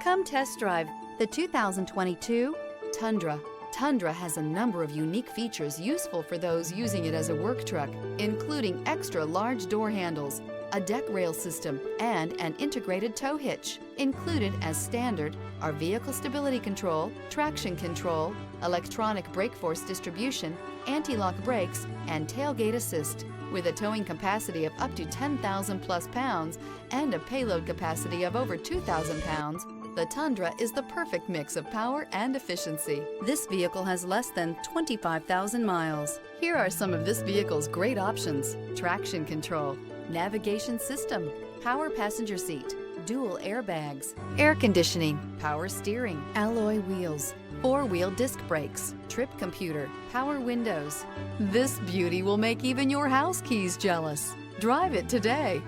Come test drive the 2022 Tundra. Tundra has a number of unique features useful for those using it as a work truck, including extra large door handles, a deck rail system, and an integrated tow hitch. Included as standard are vehicle stability control, traction control, electronic brake force distribution, anti-lock brakes, and tailgate assist. With a towing capacity of up to 10,000 plus pounds and a payload capacity of over 2,000 pounds, the Tundra is the perfect mix of power and efficiency. This vehicle has less than 25,000 miles. Here are some of this vehicle's great options: traction control, navigation system, power passenger seat, dual airbags, air conditioning, power steering, alloy wheels, four-wheel disc brakes, trip computer, power windows. This beauty will make even your house keys jealous. Drive it today.